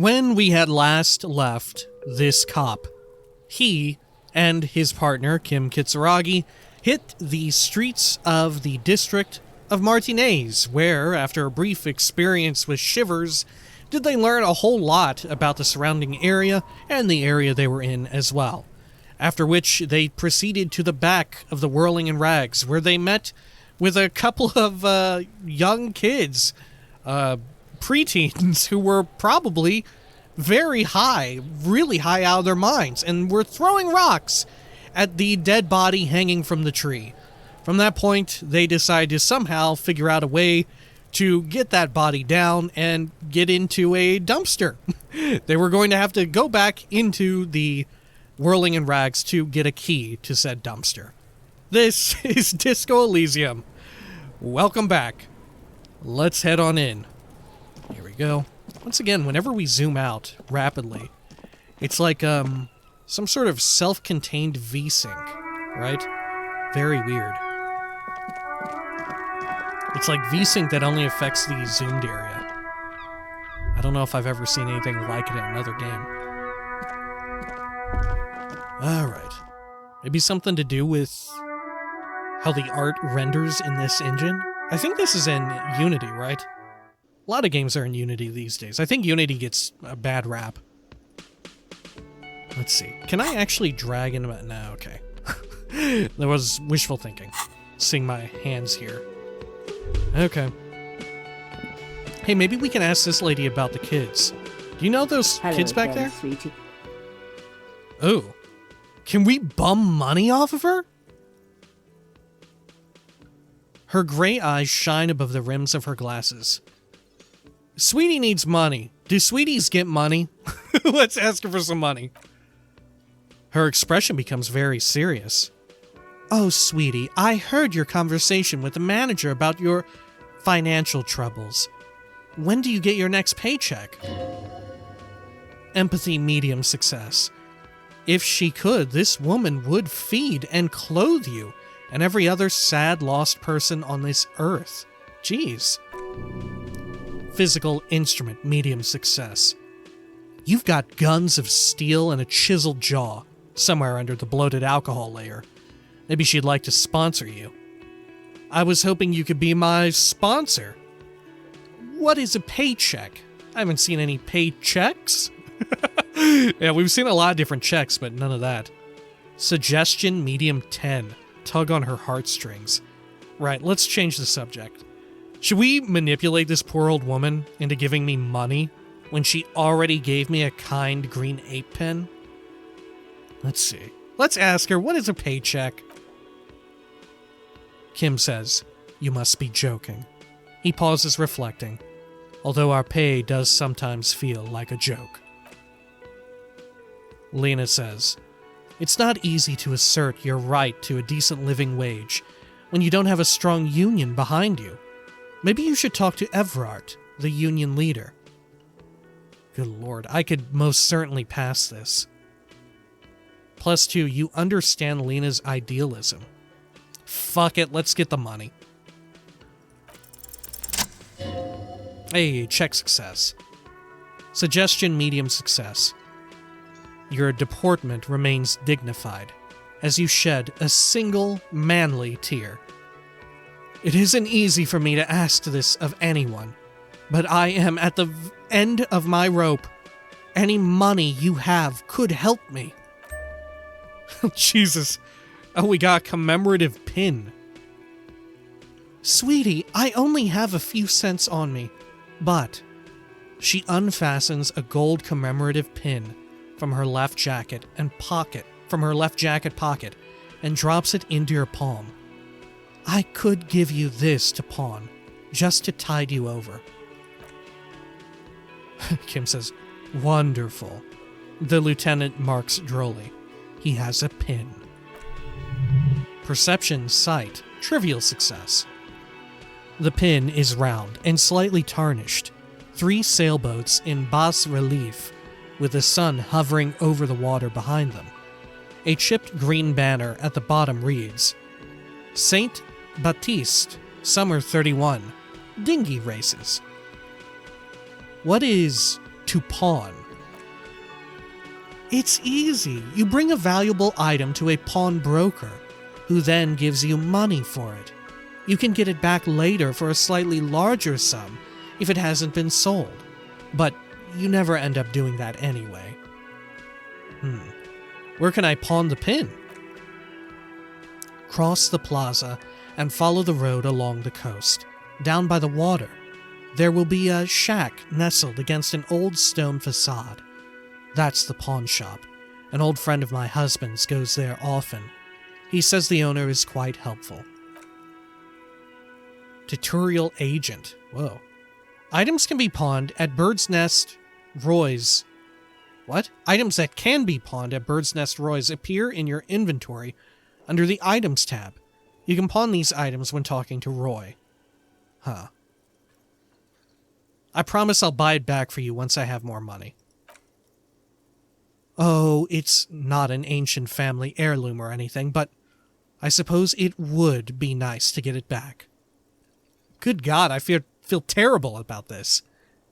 When we had last left this cop, he and his partner, Kim Kitsuragi, hit the streets of the district of Martinez, where, after a brief experience with shivers, did they learn a whole lot about the surrounding area and the area they were in as well. After which, they proceeded to the back of the Whirling in Rags, where they met with a couple of young kids, preteens, who were probably very high, really high out of their minds, and were throwing rocks at the dead body hanging from the tree. From that point, they decided to somehow figure out a way to get that body down and get into a dumpster. They were going to have to go back into the Whirling in Rags to get a key to said dumpster. This is Disco Elysium. Welcome back. Let's head on in. Here we go. Once again, whenever we zoom out rapidly, it's like some sort of self-contained V-Sync, right? Very weird. It's like V-Sync that only affects the zoomed area. I don't know if I've ever seen anything like it in another game. Alright. Maybe something to do with how the art renders in this engine? I think this is in Unity, right? A lot of games are in Unity these days. I think Unity gets a bad rap. Let's see. Can I actually drag into it? No, okay. That was wishful thinking. Seeing my hands here. Okay. Hey, maybe we can ask this lady about the kids. Do you know those kids back there? Sweetie. Oh. Can we bum money off of her? Her gray eyes shine above the rims of her glasses. Sweetie needs money. Do sweeties get money? Let's ask her for some money. Her expression becomes very serious. Oh, sweetie, I heard your conversation with the manager about your financial troubles. When do you get your next paycheck? Empathy medium success. If she could, this woman would feed and clothe you and every other sad lost person on this earth. Jeez. Physical instrument medium success. You've got guns of steel and a chiseled jaw somewhere under the bloated alcohol layer. Maybe she'd like to sponsor you. I was hoping you could be my sponsor. What is a paycheck? I haven't seen any paychecks. Yeah, we've seen a lot of different checks, but none of that. Suggestion medium 10. Tug on her heartstrings. Right, let's change the subject. Should we manipulate this poor old woman into giving me money when she already gave me a kind green ape pen? Let's see. Let's ask her, what is a paycheck? Kim says, you must be joking. He pauses, reflecting, although our pay does sometimes feel like a joke. Lena says, it's not easy to assert your right to a decent living wage when you don't have a strong union behind you. Maybe you should talk to Everard, the union leader. Good lord, I could most certainly pass this. Plus 2, you understand Lena's idealism. Fuck it, let's get the money. Hey, check success. Suggestion medium success. Your deportment remains dignified as you shed a single manly tear. It isn't easy for me to ask this of anyone, but I am at the end of my rope. Any money you have could help me. Jesus. Oh, we got a commemorative pin. Sweetie, I only have a few cents on me, but... She unfastens a gold commemorative pin from her left jacket pocket, and drops it into your palm. I could give you this to pawn, just to tide you over. Kim says, wonderful. The lieutenant marks drolly. He has a pin. Perception, sight, trivial success. The pin is round and slightly tarnished. 3 sailboats in bas relief, with the sun hovering over the water behind them. A chipped green banner at the bottom reads, Saint Baptiste, Summer 31, Dinghy Races. What is to pawn. It's easy. You bring a valuable item to a pawnbroker, who then gives you money for it. You can get it back later for a slightly larger sum if it hasn't been sold, but you never end up doing that anyway. Where can I pawn the pin? Cross the plaza and follow the road along the coast. Down by the water, there will be a shack nestled against an old stone facade. That's the pawn shop. An old friend of my husband's goes there often. He says the owner is quite helpful. Tutorial agent. Whoa. Items can be pawned at Bird's Nest Roy's. What? Items that can be pawned at Bird's Nest Roy's appear in your inventory under the Items tab. You can pawn these items when talking to Roy. Huh. I promise I'll buy it back for you once I have more money. Oh, it's not an ancient family heirloom or anything, but I suppose it would be nice to get it back. Good God, I feel terrible about this.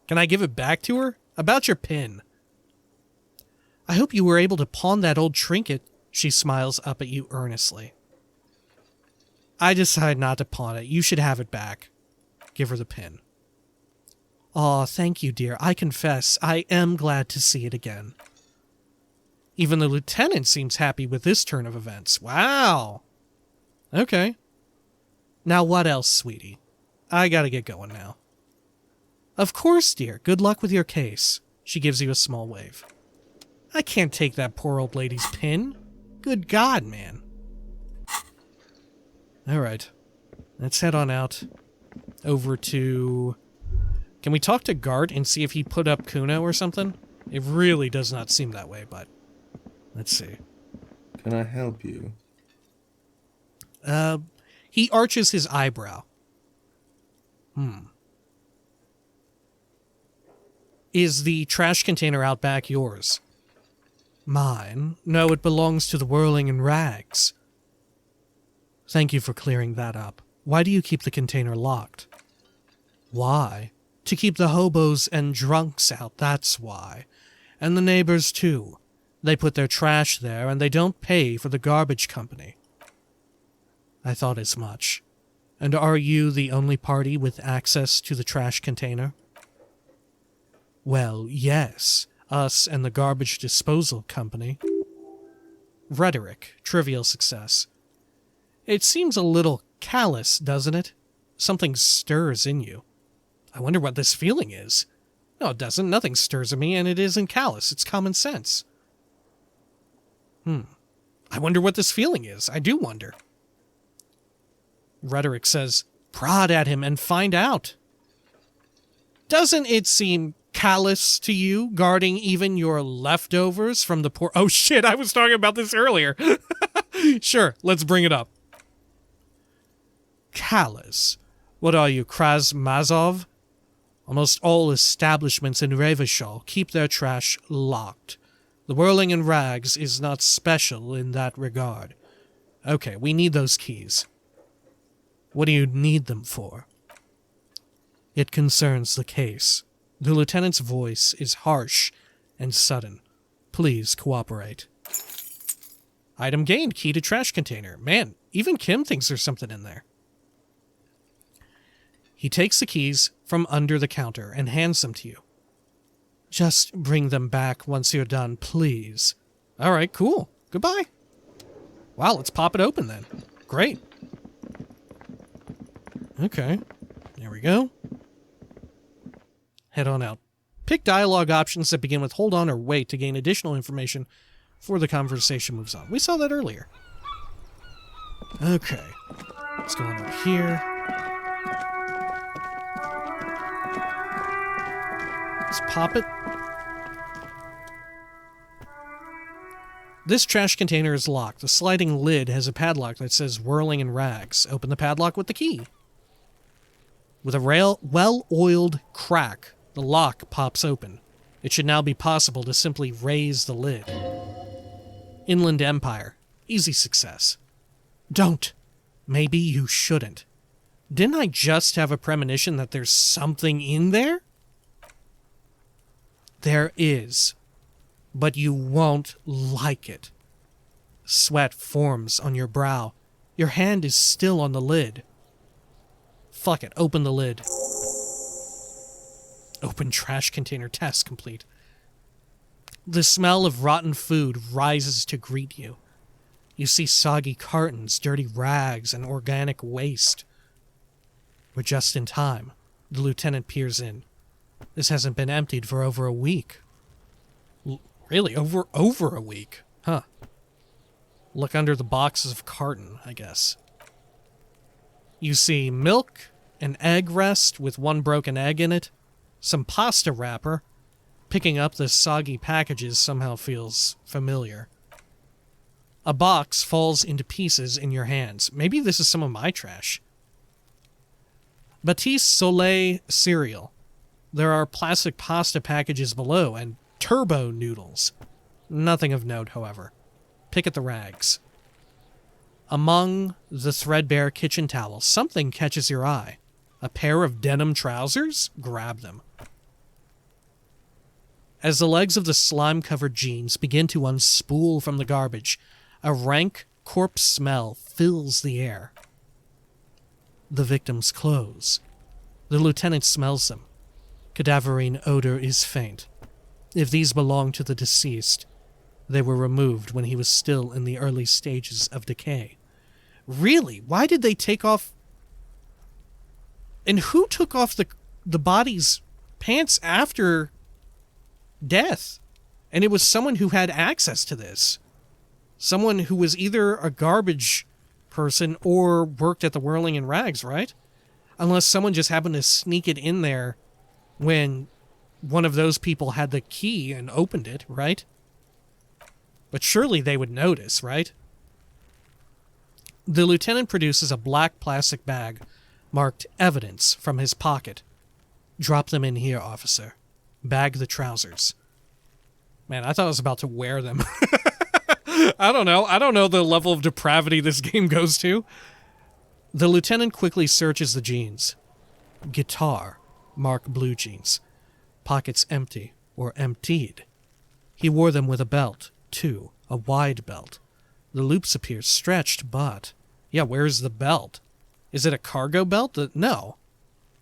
Can I give it back to her? About your pin. I hope you were able to pawn that old trinket. She smiles up at you earnestly. I decide not to pawn it. You should have it back. Give her the pin. Aw, thank you, dear. I confess, I am glad to see it again. Even the lieutenant seems happy with this turn of events. Wow. Okay. Now what else, sweetie? I gotta get going now. Of course, dear. Good luck with your case. She gives you a small wave. I can't take that poor old lady's pin. Good God, man. Alright. Let's head on out. Over to... Can we talk to Gart and see if he put up Kuno or something? It really does not seem that way, but... Let's see. Can I help you? He arches his eyebrow. Is the trash container out back yours? Mine? No, it belongs to the Whirling in Rags. Thank you for clearing that up. Why do you keep the container locked? Why? To keep the hobos and drunks out, that's why. And the neighbors, too. They put their trash there, and they don't pay for the garbage company. I thought as much. And are you the only party with access to the trash container? Well, yes. Us and the garbage disposal company. Rhetoric. Trivial success. It seems a little callous, doesn't it? Something stirs in you. I wonder what this feeling is. No, it doesn't. Nothing stirs in me, and it isn't callous. It's common sense. I wonder what this feeling is. I do wonder. Rhetoric says, prod at him and find out. Doesn't it seem callous to you, guarding even your leftovers from the poor... Oh shit, I was talking about this earlier. Sure, let's bring it up. Callous. What are you, Krasmazov? Almost all establishments in Revachol keep their trash locked. The Whirling in Rags is not special in that regard. Okay, we need those keys. What do you need them for? It concerns the case. The lieutenant's voice is harsh and sudden. Please cooperate. Item gained, key to trash container. Man, even Kim thinks there's something in there. He takes the keys from under the counter and hands them to you. Just bring them back once you're done, please. All right, cool. Goodbye. Wow, let's pop it open then. Great. Okay. There we go. Head on out. Pick dialogue options that begin with hold on or wait to gain additional information before the conversation moves on. We saw that earlier. Okay. Let's go on up here. Let's pop it. This trash container is locked. The sliding lid has a padlock that says Whirling in Rags. Open the padlock with the key. With a well-oiled crack, the lock pops open. It should now be possible to simply raise the lid. Inland Empire. Easy success. Don't. Maybe you shouldn't. Didn't I just have a premonition that there's something in there? There is, but you won't like it. Sweat forms on your brow. Your hand is still on the lid. Fuck it, open the lid. Open trash container, task complete. The smell of rotten food rises to greet you. You see soggy cartons, dirty rags, and organic waste. We're just in time. The lieutenant peers in. This hasn't been emptied for over a week. Really? Over a week? Huh. Look under the boxes of carton, I guess. You see milk, an egg rest with one broken egg in it, some pasta wrapper. Picking up the soggy packages somehow feels familiar. A box falls into pieces in your hands. Maybe this is some of my trash. Batiste Soleil cereal. There are plastic pasta packages below and turbo noodles. Nothing of note, however. Pick at the rags. Among the threadbare kitchen towels, something catches your eye. A pair of denim trousers? Grab them. As the legs of the slime-covered jeans begin to unspool from the garbage, a rank corpse smell fills the air. The victim's clothes. The lieutenant smells them. Cadaverine odor is faint. If these belong to the deceased, they were removed when he was still in the early stages of decay. Really? Why did they take off... And who took off the body's pants after death? And it was someone who had access to this. Someone who was either a garbage person or worked at the Whirling in Rags, right? Unless someone just happened to sneak it in there when one of those people had the key and opened it, right? But surely they would notice, right? The lieutenant produces a black plastic bag marked evidence from his pocket. Drop them in here, officer. Bag the trousers. Man, I thought I was about to wear them. I don't know the level of depravity this game goes to. The lieutenant quickly searches the jeans. Guitar, mark blue jeans. Pockets empty, or emptied. He wore them with a belt, too, a wide belt. The loops appear stretched, but... Yeah, where's the belt? Is it a cargo belt? No.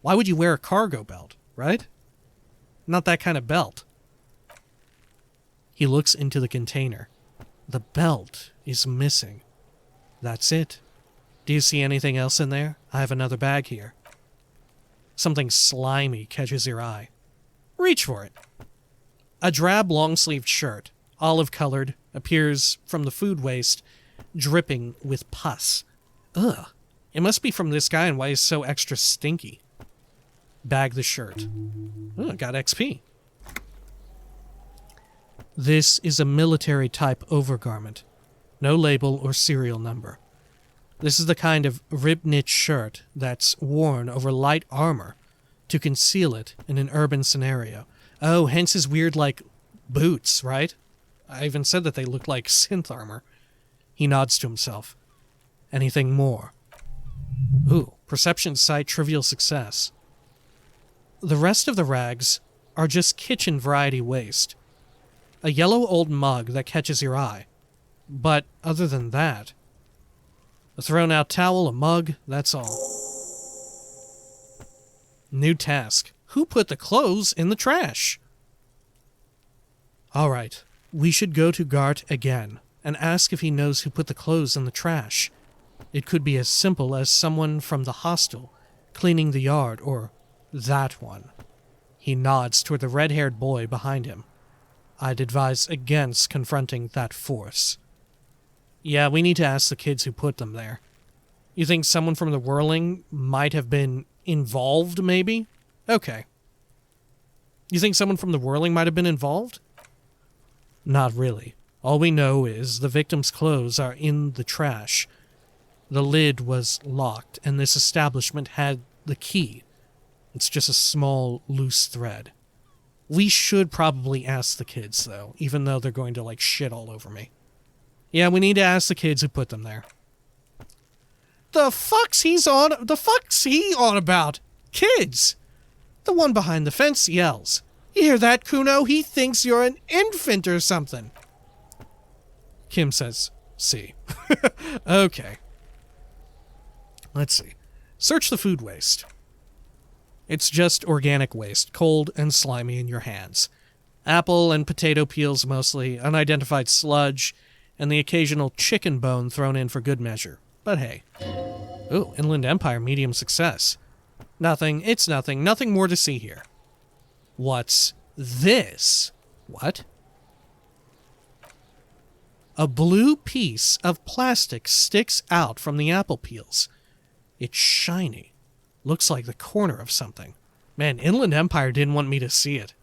Why would you wear a cargo belt, right? Not that kind of belt. He looks into the container. The belt is missing. That's it. Do you see anything else in there? I have another bag here. Something slimy catches your eye. Reach for it. A drab long-sleeved shirt, olive-colored, appears from the food waste, dripping with pus. Ugh. It must be from this guy and why he's so extra stinky. Bag the shirt. Oh, got XP. This is a military-type overgarment. No label or serial number. This is the kind of rib-knit shirt that's worn over light armor to conceal it in an urban scenario. Oh, hence his weird, boots, right? I even said that they look like synth armor. He nods to himself. Anything more? Ooh, perception sight, trivial success. The rest of the rags are just kitchen variety waste. A yellow old mug that catches your eye. But other than that, a thrown out towel, a mug, that's all. New task. Who put the clothes in the trash? Alright, we should go to Gart again and ask if he knows who put the clothes in the trash. It could be as simple as someone from the hostel cleaning the yard, or that one. He nods toward the red-haired boy behind him. I'd advise against confronting that force. Yeah, we need to ask the kids who put them there. You think someone from the Whirling might have been involved, maybe? Okay. You think someone from the Whirling might have been involved? Not really. All we know is the victim's clothes are in the trash. The lid was locked, and this establishment had the key. It's just a small, loose thread. We should probably ask the kids, though, even though they're going to, shit all over me. Yeah, we need to ask the kids who put them there. The fuck's he on about? Kids! The one behind the fence yells. You hear that, Kuno? He thinks you're an infant or something. Kim says, see. Okay. Let's see. Search the food waste. It's just organic waste, cold and slimy in your hands. Apple and potato peels mostly, unidentified sludge, and the occasional chicken bone thrown in for good measure. But hey. Ooh, Inland Empire, medium success. Nothing, it's nothing, nothing more to see here. What's this? What? A blue piece of plastic sticks out from the apple peels. It's shiny. Looks like the corner of something. Man, Inland Empire didn't want me to see it.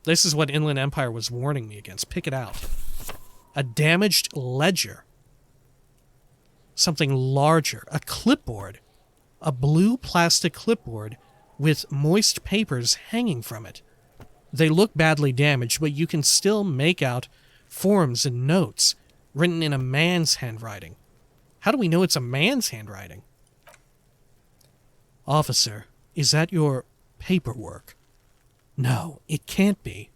This is what Inland Empire was warning me against. Pick it out. A damaged ledger. Something larger. A clipboard. A blue plastic clipboard with moist papers hanging from it. They look badly damaged, but you can still make out forms and notes written in a man's handwriting. How do we know it's a man's handwriting? Officer, is that your paperwork? No, it can't be.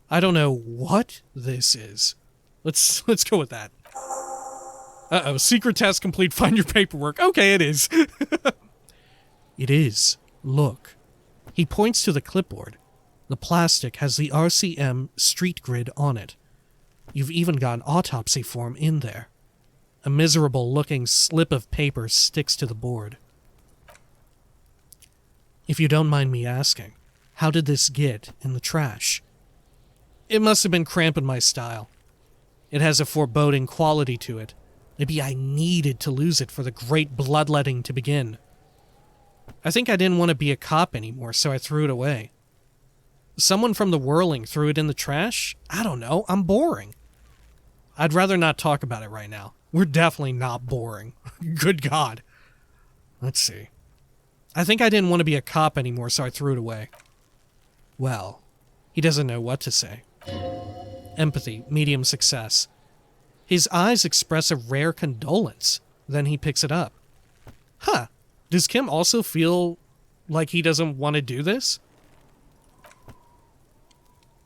I don't know what this is. Let's go with that. Uh-oh, secret test complete, find your paperwork. Okay, it is. It is. Look. He points to the clipboard. The plastic has the RCM street grid on it. You've even got an autopsy form in there. A miserable-looking slip of paper sticks to the board. If you don't mind me asking, how did this get in the trash? It must have been cramping my style. It has a foreboding quality to it. Maybe I needed to lose it for the great bloodletting to begin. I think I didn't want to be a cop anymore, so I threw it away. Someone from the whirling threw it in the trash? I don't know, I'm boring. I'd rather not talk about it right now. We're definitely not boring. Good God. Let's see. I think I didn't want to be a cop anymore, so I threw it away. Well, he doesn't know what to say. Empathy, medium success. His eyes express a rare condolence. Then he picks it up. Huh. Does Kim also feel like he doesn't want to do this?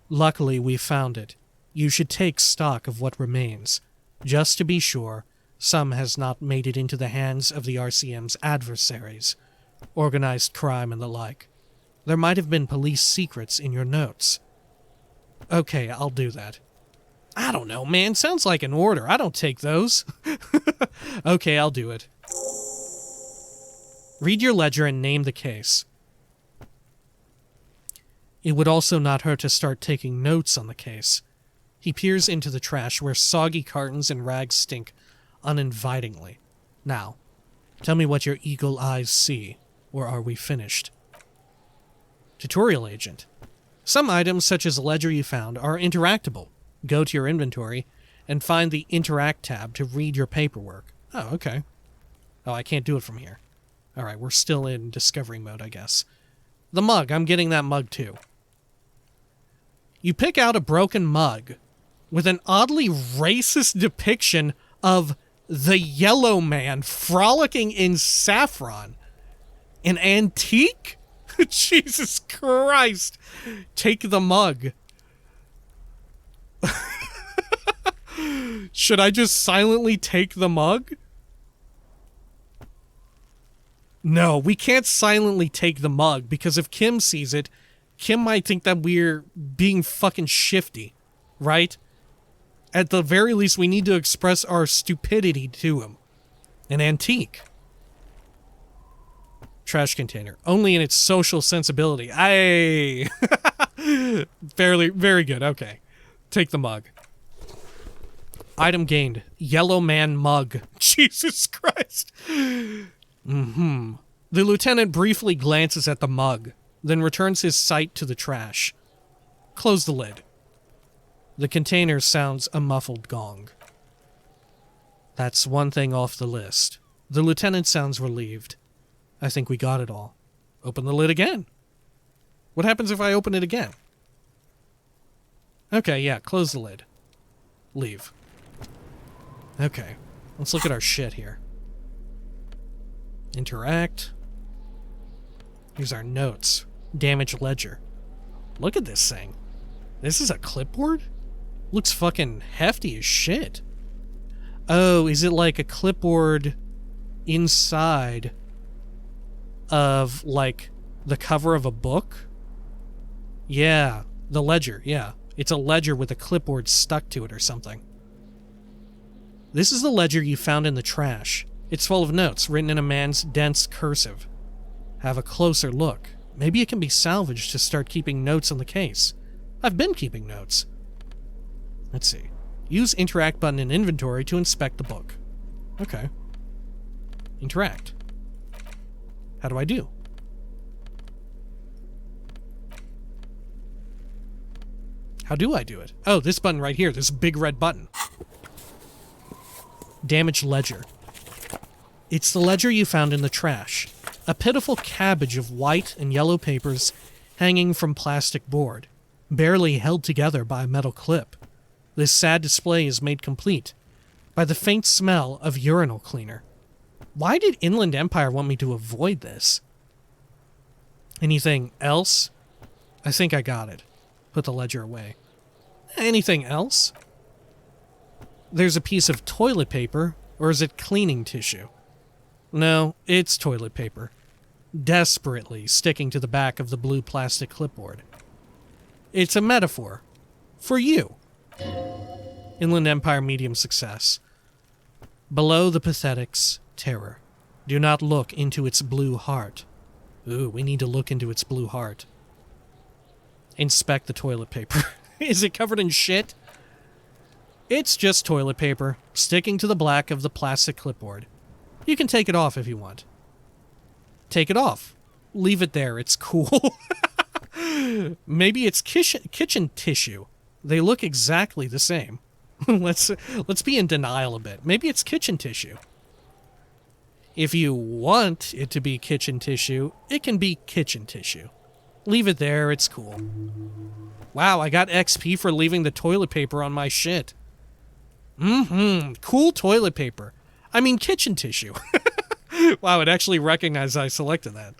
Luckily, we found it. You should take stock of what remains. Just to be sure, some has not made it into the hands of the RCM's adversaries. Organized crime and the like. There might have been police secrets in your notes. Okay, I'll do that. I don't know, man. Sounds like an order. I don't take those. Okay, I'll do it. Read your ledger and name the case. It would also not hurt to start taking notes on the case. He peers into the trash where soggy cartons and rags stink uninvitingly. Now, tell me what your eagle eyes see, or are we finished? Tutorial agent. Some items, such as the ledger you found, are interactable. Go to your inventory and find the Interact tab to read your paperwork. Oh, okay. Oh, I can't do it from here. Alright, we're still in discovery mode, I guess. The mug. I'm getting that mug, too. You pick out a broken mug with an oddly racist depiction of the yellow man frolicking in saffron. An antique? Jesus Christ. Take the mug. Should I just silently take the mug? No, we can't silently take the mug, because if Kim sees it, Kim might think that we're being fucking shifty, right? At the very least, we need to express our stupidity to him. An antique. Trash container. Only in its social sensibility. Aye. Very good. Okay. Take the mug. Item gained. Yellow man mug. Jesus Christ. The lieutenant briefly glances at the mug, then returns his sight to the trash. Close the lid. The container sounds a muffled gong. That's one thing off the list. The lieutenant sounds relieved. I think we got it all. Open the lid again. What happens if I open it again? Okay, yeah, close the lid. Leave. Okay, let's look at our shit here. Interact. Here's our notes. Damaged ledger. Look at this thing. This is a clipboard? Looks fucking hefty as shit. Oh, is it like a clipboard inside of, like, the cover of a book? Yeah, the ledger, yeah. It's a ledger with a clipboard stuck to it or something. This is the ledger you found in the trash. It's full of notes written in a man's dense cursive. Have a closer look. Maybe it can be salvaged to start keeping notes on the case. I've been keeping notes. Let's see. Use interact button in inventory to inspect the book. Okay. Interact. How do I do? How do I do it? Oh, this button right here. This big red button. Damaged ledger. It's the ledger you found in the trash. A pitiful cabbage of white and yellow papers hanging from plastic board, barely held together by a metal clip. This sad display is made complete by the faint smell of urinal cleaner. Why did Inland Empire want me to avoid this? Anything else? I think I got it. Put the ledger away. Anything else? There's a piece of toilet paper, or is it cleaning tissue? No, it's toilet paper. Desperately sticking to the back of the blue plastic clipboard. It's a metaphor. For you. Inland Empire medium success. Below the pathetics, terror. Do not look into its blue heart. Ooh, we need to look into its blue heart. Inspect the toilet paper. Is it covered in shit? It's just toilet paper, sticking to the black of the plastic clipboard. You can take it off if you want. Take it off. Leave it there, it's cool. Maybe it's kitchen tissue. They look exactly the same. Let's be in denial a bit. Maybe it's kitchen tissue. If you want it to be kitchen tissue, it can be kitchen tissue. Leave it there, it's cool. Wow, I got XP for leaving the toilet paper on my shit. Cool toilet paper. I mean kitchen tissue. Wow, it actually recognized I selected that.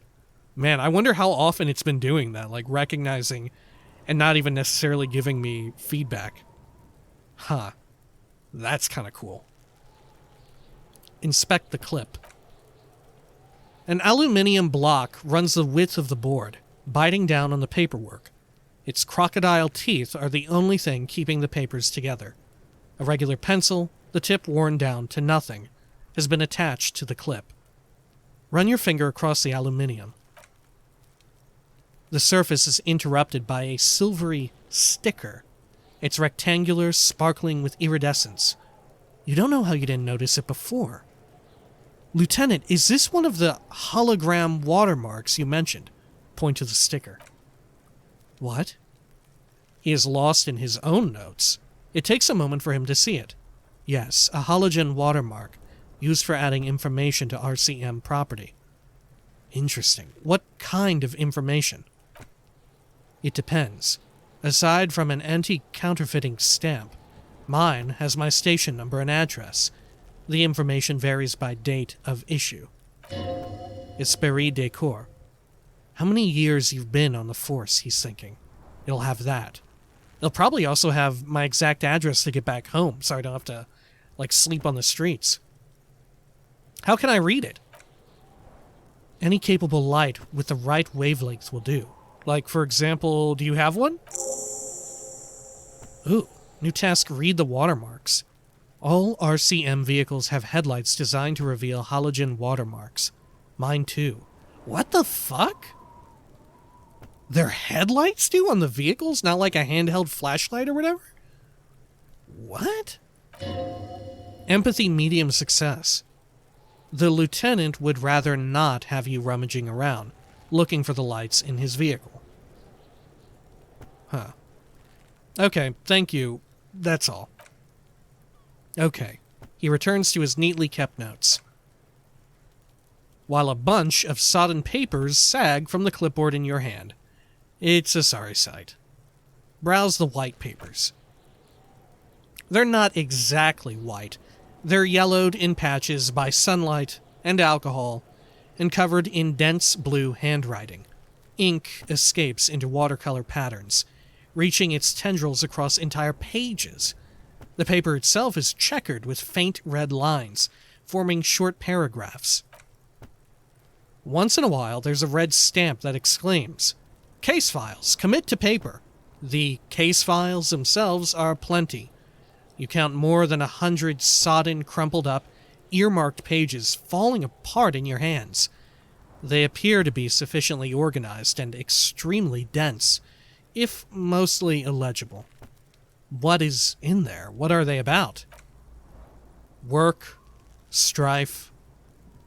Man, I wonder how often it's been doing that, like recognizing and not even necessarily giving me feedback. Huh. That's kind of cool. Inspect the clip. An aluminium block runs the width of the board, biting down on the paperwork. Its crocodile teeth are the only thing keeping the papers together. A regular pencil, the tip worn down to nothing, has been attached to the clip. Run your finger across the aluminium. The surface is interrupted by a silvery sticker. It's rectangular, sparkling with iridescence. You don't know how you didn't notice it before. Lieutenant, is this one of the hologram watermarks you mentioned? Point to the sticker. What? He is lost in his own notes. It takes a moment for him to see it. Yes, a halogen watermark, used for adding information to RCM property. Interesting. What kind of information? It depends. Aside from an anti-counterfeiting stamp, mine has my station number and address. The information varies by date of issue. Esprit de corps. How many years you've been on the force, he's thinking. It'll have that. It'll probably also have my exact address to get back home, so I don't have to, sleep on the streets. How can I read it? Any capable light with the right wavelength will do. For example, do you have one? Ooh, new task, read the watermarks. All RCM vehicles have headlights designed to reveal halogen watermarks. Mine too. What the fuck? Their headlights do on the vehicles? Not like a handheld flashlight or whatever? What? Empathy medium success. The lieutenant would rather not have you rummaging around, looking for the lights in his vehicle. Huh. Okay, thank you. That's all. Okay. He returns to his neatly kept notes. While a bunch of sodden papers sag from the clipboard in your hand. It's a sorry sight. Browse the white papers. They're not exactly white. They're yellowed in patches by sunlight and alcohol, and covered in dense blue handwriting. Ink escapes into watercolor patterns, reaching its tendrils across entire pages. The paper itself is checkered with faint red lines, forming short paragraphs. Once in a while, there's a red stamp that exclaims, "Case files, commit to paper." The case files themselves are plenty. You count more than 100 sodden, crumpled up, earmarked pages falling apart in your hands. They appear to be sufficiently organized and extremely dense, if mostly illegible. What is in there? What are they about? Work, strife,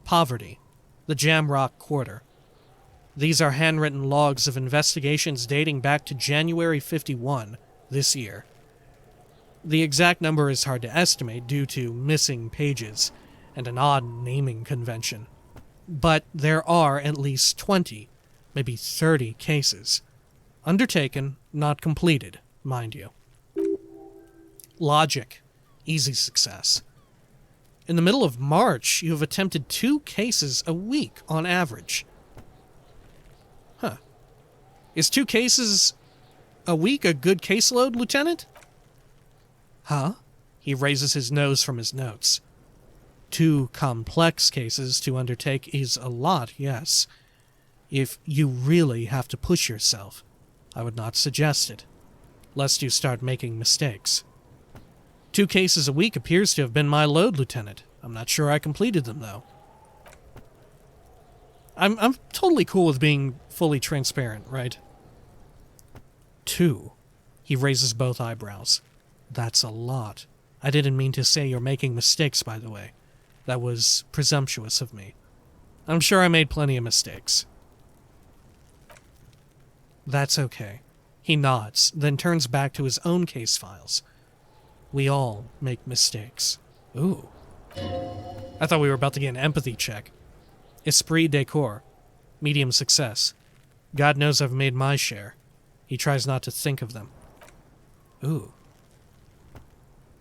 poverty, the Jamrock Quarter. These are handwritten logs of investigations dating back to January 51 this year. The exact number is hard to estimate due to missing pages and an odd naming convention. But there are at least 20, maybe 30 cases. Undertaken, not completed, mind you. Logic. Easy success. In the middle of March, you have attempted 2 cases a week on average. Huh. Is 2 cases a week a good caseload, Lieutenant? Huh? He raises his nose from his notes. 2 complex cases to undertake is a lot, yes. If you really have to push yourself, I would not suggest it, lest you start making mistakes. 2 cases a week appears to have been my load, Lieutenant. I'm not sure I completed them, though. I'm totally cool with being fully transparent, right? 2. He raises both eyebrows. That's a lot. I didn't mean to say you're making mistakes, by the way. That was presumptuous of me. I'm sure I made plenty of mistakes. That's okay. He nods, then turns back to his own case files. We all make mistakes. Ooh. I thought we were about to get an empathy check. Esprit de corps. Medium success. God knows I've made my share. He tries not to think of them. Ooh.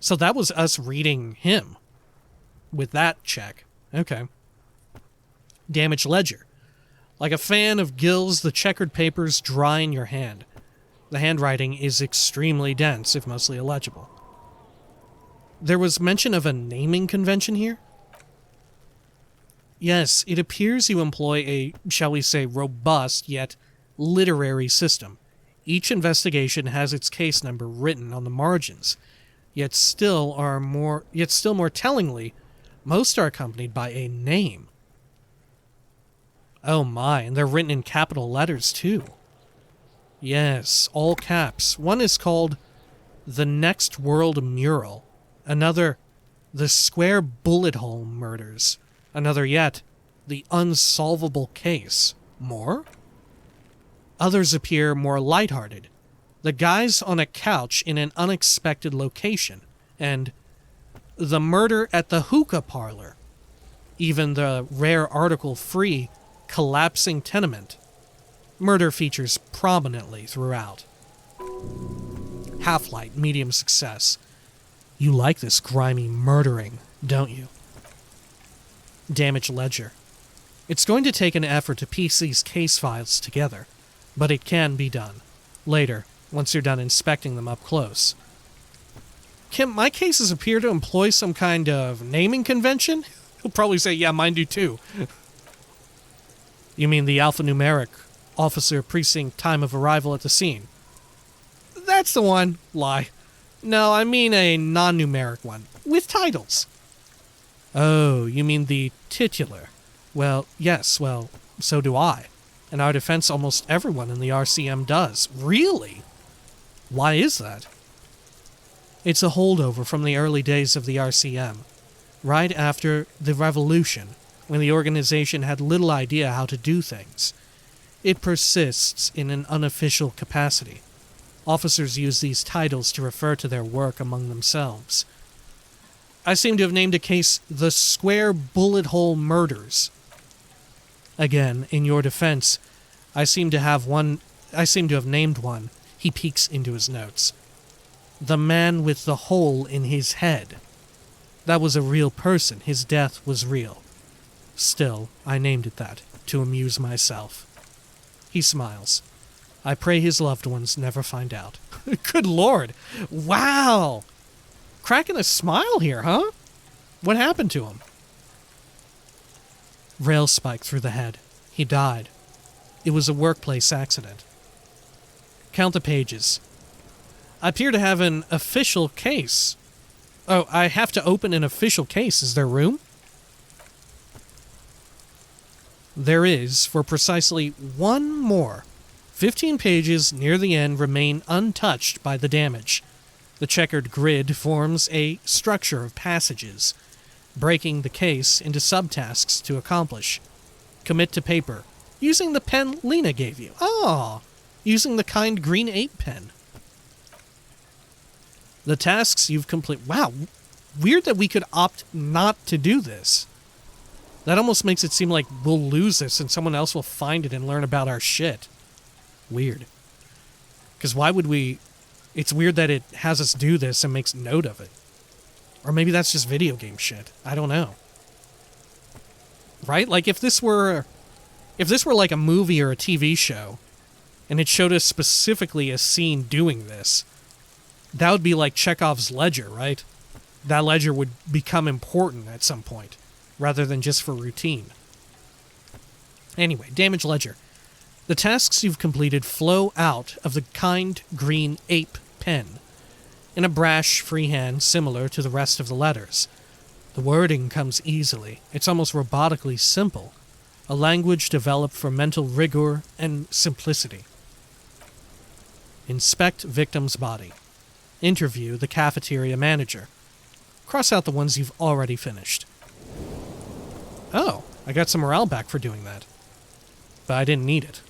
So that was us reading him. With that check. Okay. Damage ledger. Like a fan of gills, the checkered papers dry in your hand. The handwriting is extremely dense, if mostly illegible. There was mention of a naming convention here? Yes, it appears you employ a, shall we say, robust yet literary system. Each investigation has its case number written on the margins, yet still more tellingly, most are accompanied by a name. Oh my, and they're written in capital letters too. Yes, all caps. One is called The Next World Mural. Another, The Square Bullet Hole Murders. Another yet, The Unsolvable Case. More? Others appear more lighthearted. The Guys on a Couch in an Unexpected Location. And The Murder at the Hookah Parlor. Even the rare article-free Collapsing Tenement. Murder features prominently throughout. Half-light, medium success. You like this grimy murdering, don't you? Damage ledger. It's going to take an effort to piece these case files together, but it can be done. Later, once you're done inspecting them up close. Kim, my cases appear to employ some kind of naming convention? He'll probably say, yeah, mine do too. You mean the alphanumeric, officer, precinct, time of arrival at the scene? That's the one. Lie. No, I mean a non-numeric one, with titles. Oh, you mean the titular. Well, yes, well, so do I. In our defense, almost everyone in the RCM does. Really? Why is that? It's a holdover from the early days of the RCM, right after the Revolution, when the organization had little idea how to do things. It persists in an unofficial capacity. Officers use these titles to refer to their work among themselves. I seem to have named a case The Square Bullet Hole Murders. Again, in your defense, I seem to have named one. He peeks into his notes. The Man with the Hole in His Head. That was a real person. His death was real. Still, I named it that, to amuse myself. He smiles. I pray his loved ones never find out. Good Lord. Wow. Cracking a smile here, huh? What happened to him? Rail spike through the head. He died. It was a workplace accident. Count the pages. I appear to have an official case. Oh, I have to open an official case. Is there room? There is, for precisely one more. 15 pages near the end remain untouched by the damage. The checkered grid forms a structure of passages, breaking the case into subtasks to accomplish. Commit to paper, using the pen Lena gave you. Ah, using the kind green 8 pen. The tasks you've completed. Wow, weird that we could opt not to do this. That almost makes it seem like we'll lose this and someone else will find it and learn about our shit. Weird. Because why would we... It's weird that it has us do this and makes note of it. Or maybe that's just video game shit. I don't know. Right? Like if this were like a movie or a TV show, and it showed us specifically a scene doing this, that would be like Chekhov's ledger, right? That ledger would become important at some point, rather than just for routine. Anyway, damage ledger. The tasks you've completed flow out of the kind green ape pen, in a brash freehand similar to the rest of the letters. The wording comes easily. It's almost robotically simple, a language developed for mental rigor and simplicity. Inspect victim's body. Interview the cafeteria manager. Cross out the ones you've already finished. Oh, I got some morale back for doing that. But I didn't need it.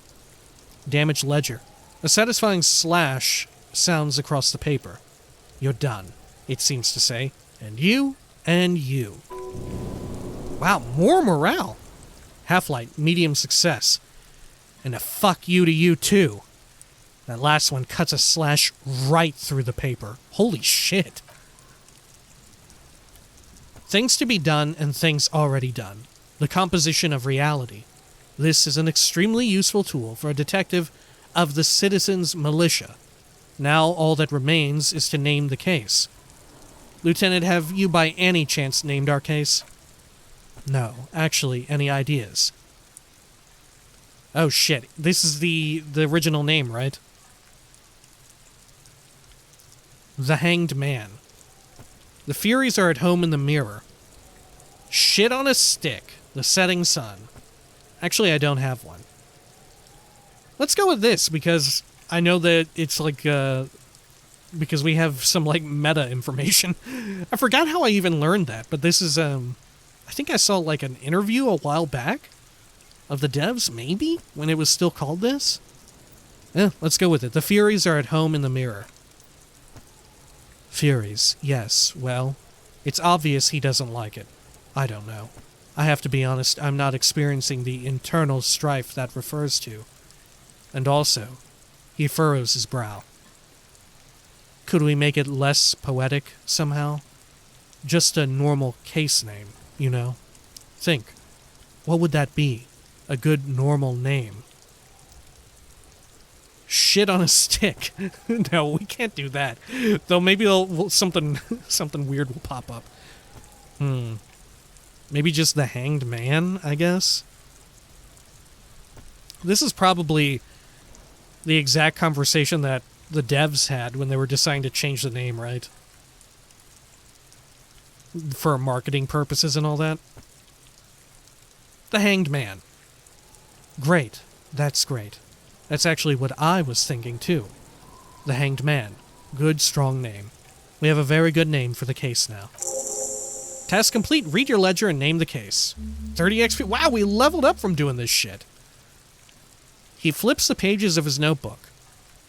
Damage ledger. A satisfying slash sounds across the paper. You're done, it seems to say. And you, and you. Wow, more morale. Half-light, medium success. And a fuck you to you too. That last one cuts a slash right through the paper. Holy shit. Things to be done and things already done. The composition of reality. This is an extremely useful tool for a detective of the citizens' militia. Now all that remains is to name the case. Lieutenant, have you by any chance named our case? No, actually, any ideas? Oh shit, this is the original name, right? The Hanged Man. The Furies are at home in the mirror. Shit on a stick. The setting sun. Actually, I don't have one. Let's go with this, because I know that it's like, because we have some, like, meta information. I forgot how I even learned that, but this is, I think I saw, like, an interview a while back of the devs, maybe, when it was still called this. Yeah, let's go with it. The Furies are at home in the mirror. Furies, yes, well, it's obvious he doesn't like it. I don't know. I have to be honest, I'm not experiencing the internal strife that refers to. And also, he furrows his brow. Could we make it less poetic, somehow? Just a normal case name, you know? Think. What would that be? A good, normal name. Shit on a stick. No, we can't do that. Though maybe something weird will pop up. Maybe just the Hanged Man, I guess? This is probably the exact conversation that the devs had when they were deciding to change the name, right? For marketing purposes and all that. The Hanged Man. Great. That's great. That's actually what I was thinking, too. The Hanged Man. Good, strong name. We have a very good name for the case now. Task complete. Read your ledger and name the case. 30 XP. Wow, we leveled up from doing this shit. He flips the pages of his notebook.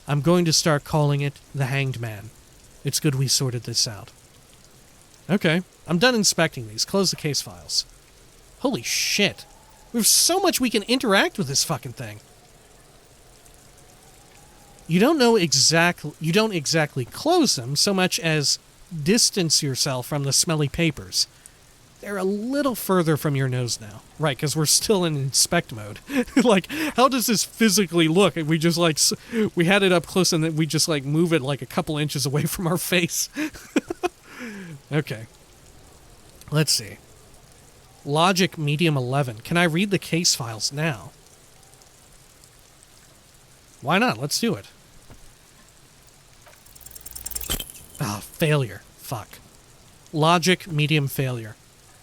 I'm going to start calling it The Hanged Man. It's good we sorted this out. Okay, I'm done inspecting these. Close the case files. Holy shit. There's so much we can interact with this fucking thing. You don't exactly close them so much as distance yourself from the smelly papers. They're a little further from your nose now. Right, because we're still in inspect mode. Like, how does this physically look? We just, like, we had it up close and then we just, like, move it, like, a couple inches away from our face. Okay. Let's see. Logic medium 11. Can I read the case files now? Why not? Let's do it. Ah, failure. Fuck. Logic medium failure.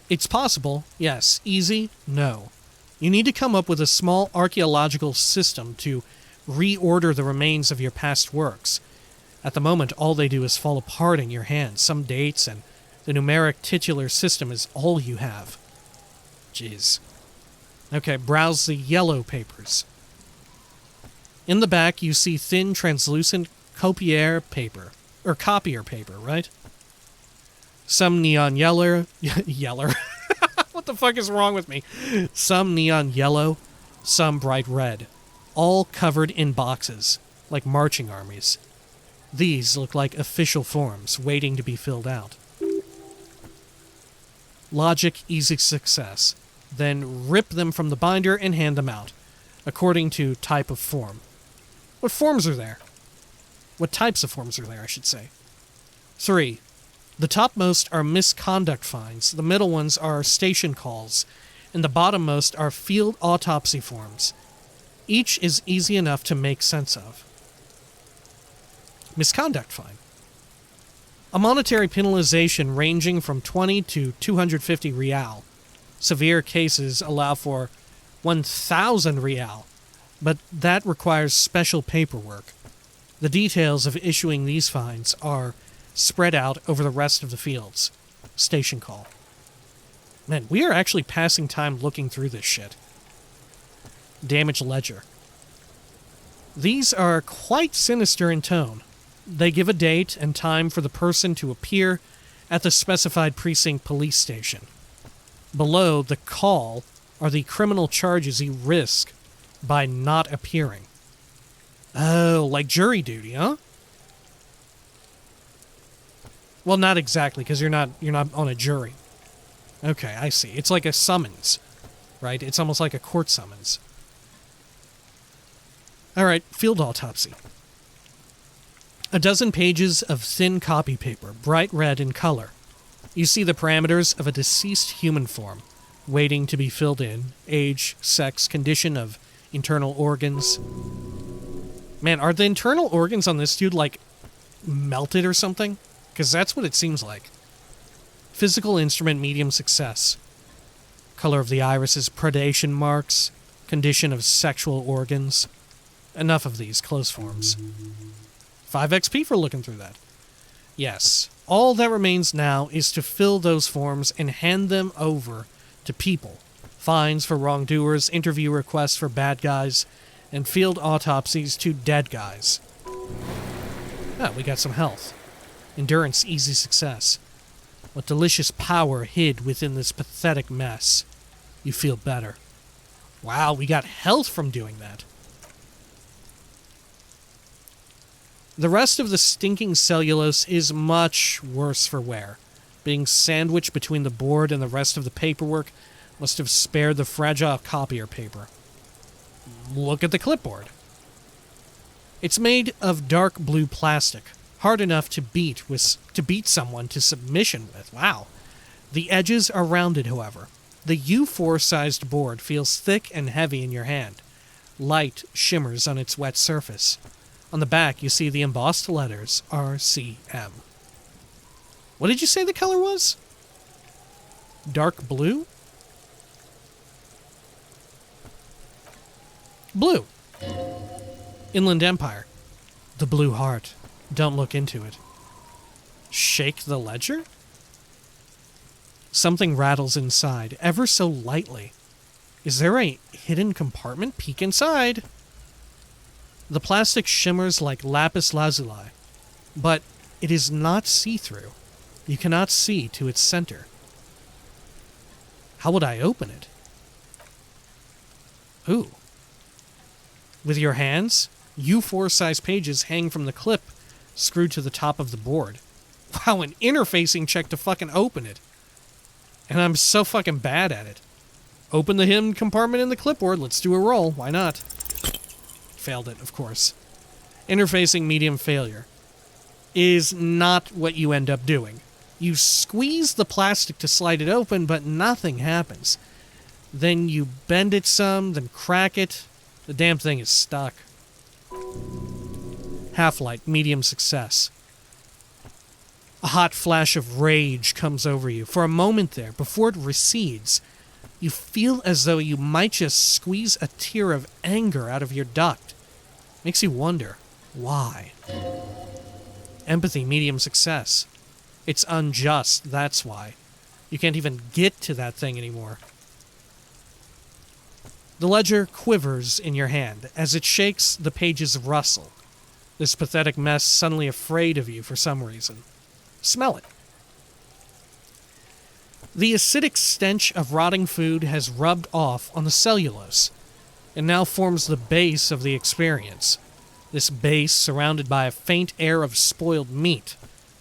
It's possible, yes. Easy, no. You need to come up with a small archaeological system to reorder the remains of your past works. At the moment, all they do is fall apart in your hands. Some dates and the numeric titular system is all you have. Jeez. Okay, browse the yellow papers. In the back, you see thin, translucent copier paper. Or copier paper, right? Some neon yeller. Yeller. What the fuck is wrong with me? Some neon yellow, some bright red. All covered in boxes, like marching armies. These look like official forms waiting to be filled out. Logic, easy success. Then rip them from the binder and hand them out, according to type of form. What forms are there? What types of forms are there, I should say. 3. The topmost are misconduct fines, the middle ones are station calls, and the bottommost are field autopsy forms. Each is easy enough to make sense of. Misconduct fine. A monetary penalization ranging from 20 to 250 real. Severe cases allow for 1,000 real, but that requires special paperwork. The details of issuing these fines are spread out over the rest of the fields. Station call. Man, we are actually passing time looking through this shit. Damage ledger. These are quite sinister in tone. They give a date and time for the person to appear at the specified precinct police station. Below the call are the criminal charges you risk by not appearing. Oh, like jury duty, huh? Well, not exactly, because you're not on a jury. Okay, I see. It's like a summons, right? It's almost like a court summons. All right, field autopsy. A dozen pages of thin copy paper, bright red in color. You see the parameters of a deceased human form, waiting to be filled in. Age, sex, condition of internal organs. Man, are the internal organs on this dude, like, melted or something? Because that's what it seems like. Physical instrument, medium success. Color of the irises, predation marks. Condition of sexual organs. Enough of these close forms. 5 XP for looking through that. Yes, all that remains now is to fill those forms and hand them over to people. Fines for wrongdoers, interview requests for bad guys, and field autopsies to dead guys. Ah, we got some health. Endurance, easy success. What delicious power hid within this pathetic mess. You feel better. Wow, we got health from doing that. The rest of the stinking cellulose is much worse for wear. Being sandwiched between the board and the rest of the paperwork must have spared the fragile copier paper. Look at the clipboard. It's made of dark blue plastic, hard enough to beat someone to submission with. Wow. The edges are rounded, however. The U4-sized board feels thick and heavy in your hand. Light shimmers on its wet surface. On the back, you see the embossed letters RCM. What did you say the color was? Dark blue? Blue. Inland Empire. The Blue Heart. Don't look into it. Shake the ledger? Something rattles inside, ever so lightly. Is there a hidden compartment? Peek inside. The plastic shimmers like lapis lazuli, but it is not see-through. You cannot see to its center. How would I open it? Ooh. With your hands, U4-size pages hang from the clip screwed to the top of the board. Wow, an interfacing check to fucking open it. And I'm so fucking bad at it. Open the hidden compartment in the clipboard. Let's do a roll. Why not? Failed it, of course. Interfacing medium failure is not what you end up doing. You squeeze the plastic to slide it open, but nothing happens. Then you bend it some, then crack it. The damn thing is stuck. Half-light, medium success. A hot flash of rage comes over you. For a moment there, before it recedes, you feel as though you might just squeeze a tear of anger out of your duct. Makes you wonder, why? Empathy, medium success. It's unjust, that's why. You can't even get to that thing anymore. The ledger quivers in your hand. As it shakes, the pages rustle. This pathetic mess suddenly afraid of you for some reason. Smell it. The acidic stench of rotting food has rubbed off on the cellulose. It now forms the base of the experience. This base surrounded by a faint air of spoiled meat,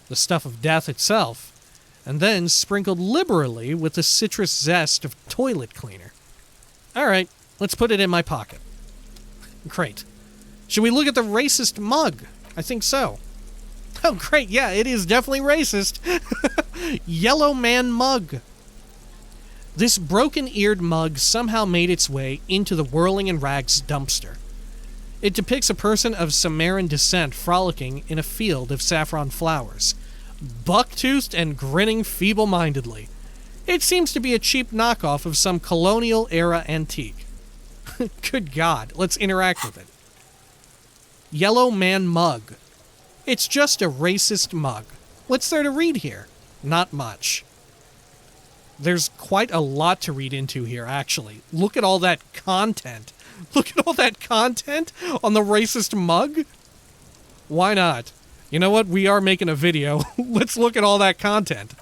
the stuff of death itself, and then sprinkled liberally with the citrus zest of toilet cleaner. All right, let's put it in my pocket. Great. Should we look at the racist mug? I think so. Oh, great, yeah, it is definitely racist. Yellow Man mug. This broken-eared mug somehow made its way into the Whirling in Rags dumpster. It depicts a person of Sumerian descent frolicking in a field of saffron flowers, buck-toothed and grinning feeble-mindedly. It seems to be a cheap knockoff of some colonial-era antique. Good God, let's interact with it. Yellow Man mug. It's just a racist mug. What's there to read here? Not much. There's quite a lot to read into here, actually. Look at all that content. Look at all that content on the racist mug. Why not? You know what? We are making a video. Let's look at all that content.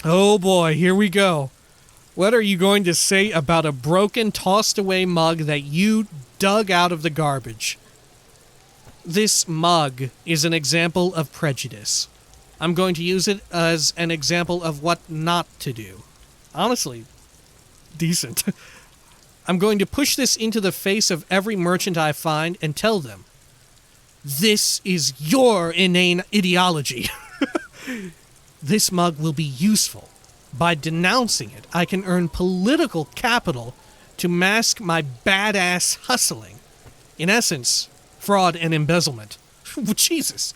Oh boy, here we go. What are you going to say about a broken, tossed-away mug that you dug out of the garbage? This mug is an example of prejudice. I'm going to use it as an example of what not to do. Honestly, decent. I'm going to push this into the face of every merchant I find and tell them, this is your inane ideology. This mug will be useful. By denouncing it, I can earn political capital to mask my badass hustling. In essence, fraud and embezzlement. Jesus.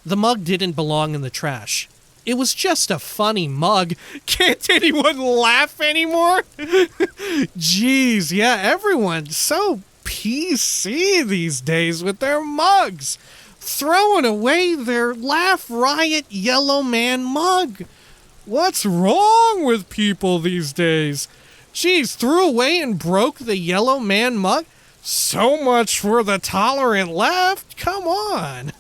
The mug didn't belong in the trash. It was just a funny mug. Can't anyone laugh anymore? Jeez, yeah, everyone's so PC these days with their mugs. Throwing away their Laugh Riot Yellow Man mug. What's wrong with people these days? Jeez, threw away and broke the Yellow Man mug? So much for the tolerant left. Come on.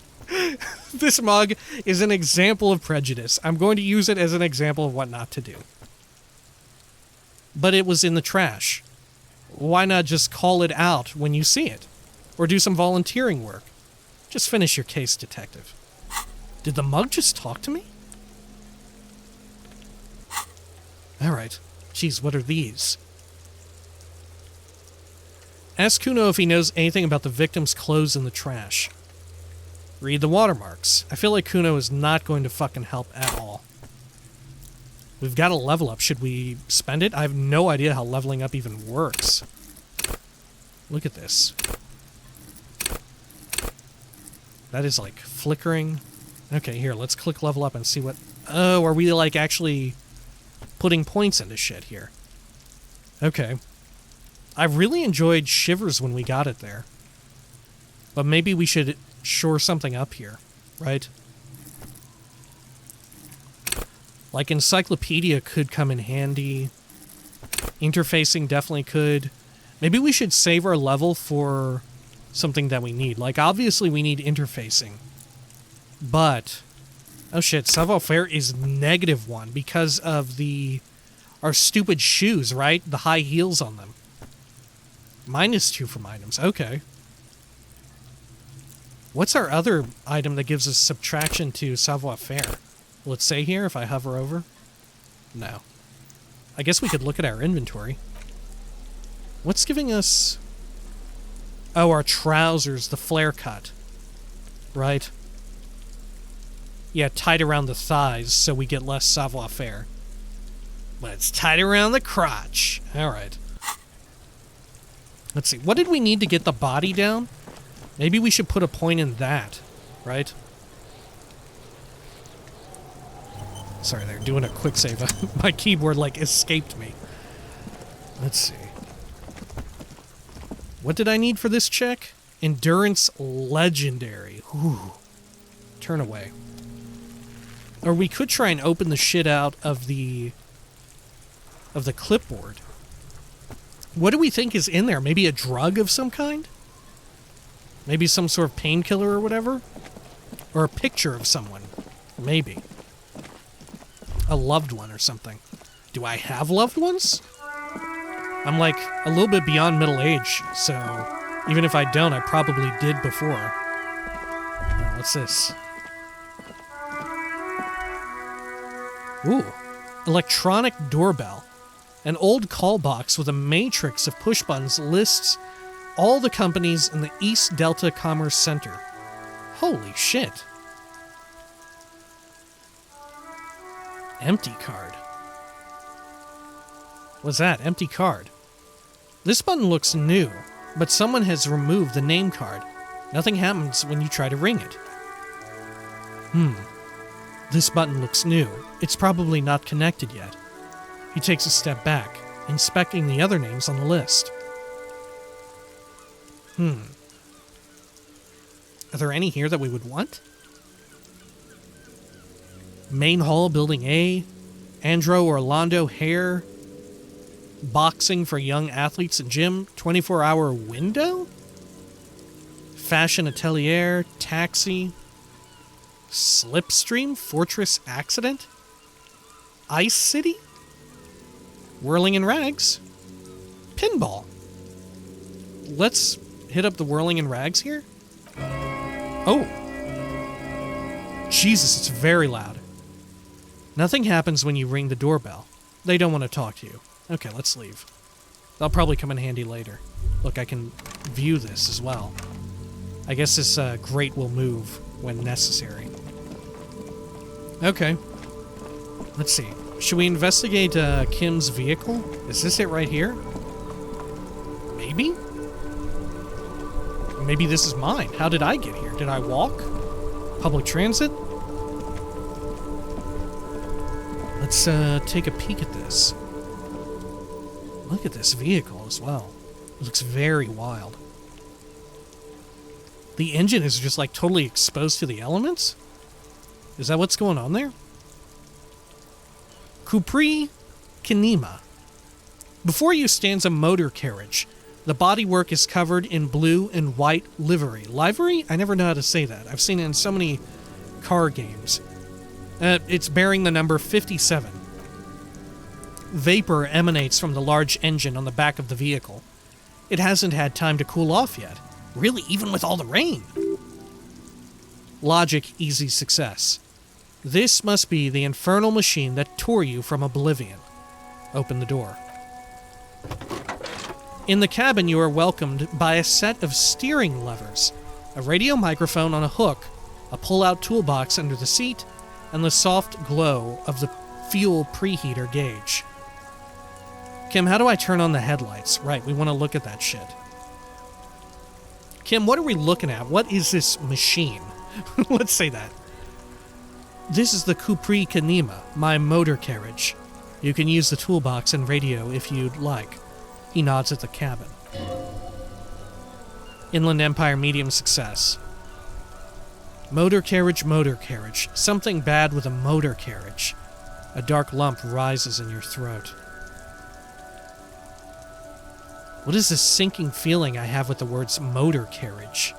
This mug is an example of prejudice. I'm going to use it as an example of what not to do. But it was in the trash. Why not just call it out when you see it? Or do some volunteering work? Just finish your case, detective. Did the mug just talk to me? Alright. Geez, what are these? Ask Kuno if he knows anything about the victim's clothes in the trash. Read the watermarks. I feel like Kuno is not going to fucking help at all. We've got a level up. Should we spend it? I have no idea how leveling up even works. Look at this. That is like flickering. Okay, here, let's click level up and see what... Oh, are we like actually putting points into shit here? Okay. I really enjoyed Shivers when we got it there. But maybe we should shore something up here, right? Like Encyclopedia could come in handy. Interfacing definitely could. Maybe we should save our level for something that we need. Like, obviously we need interfacing. But... oh shit, savoir-faire is -1 because of our stupid shoes, right? The high heels on them. -2 from items. Okay. What's our other item that gives us subtraction to savoir-faire? Will it say here if I hover over? No. I guess we could look at our inventory. What's giving us... Oh, our trousers, the flare cut. Right? Yeah, tight around the thighs so we get less savoir-faire. But it's tight around the crotch. Alright. Let's see. What did we need to get the body down? Maybe we should put a point in that. Right? Sorry, they're doing a quick save. My keyboard, escaped me. Let's see. What did I need for this check? Endurance Legendary. Ooh. Turn away. Or we could try and open the shit out of the clipboard. What do we think is in there? Maybe a drug of some kind? Maybe some sort of painkiller or whatever? Or a picture of someone. Maybe. A loved one or something. Do I have loved ones? I'm a little bit beyond middle age, so even if I don't, I probably did before. Oh, what's this? Ooh. Electronic doorbell. An old call box with a matrix of push buttons lists all the companies in the East Delta Commerce Center. Holy shit. Empty card. What's that? Empty card. This button looks new, but someone has removed the name card. Nothing happens when you try to ring it. This button looks new. It's probably not connected yet. He takes a step back, inspecting the other names on the list. Are there any here that we would want? Main Hall, Building A, Andro Orlando Hair, Boxing for Young Athletes and Gym, 24-hour window? Fashion Atelier, Taxi, Slipstream, Fortress Accident, Ice City, Whirling in Rags, Pinball. Let's hit up the Whirling in Rags here. Oh. Jesus, it's very loud. Nothing happens when you ring the doorbell. They don't want to talk to you. Okay, let's leave. They'll probably come in handy later. Look, I can view this as well. I guess this grate will move when necessary. Okay. Let's see. Should we investigate Kim's vehicle? Is this it right here? Maybe? Maybe this is mine. How did I get here? Did I walk? Public transit? Let's take a peek at this. Look at this vehicle as well. It looks very wild. The engine is just totally exposed to the elements? Is that what's going on there? Capri Kinema. Before you stands a motor carriage. The bodywork is covered in blue and white livery. Livery? I never know how to say that. I've seen it in so many car games. It's bearing the number 57. Vapor emanates from the large engine on the back of the vehicle. It hasn't had time to cool off yet. Really, even with all the rain? Logic, easy success. This must be the infernal machine that tore you from oblivion. Open the door. In the cabin, you are welcomed by a set of steering levers, a radio microphone on a hook, a pull-out toolbox under the seat, and the soft glow of the fuel preheater gauge. Kim, how do I turn on the headlights? Right, we want to look at that shit. Kim, what are we looking at? What is this machine? Let's say that. This is the Capri Kinema, my motor carriage. You can use the toolbox and radio if you'd like. He nods at the cabin. Inland Empire medium success. Motor carriage, motor carriage. Something bad with a motor carriage. A dark lump rises in your throat. What is this sinking feeling I have with the words motor carriage?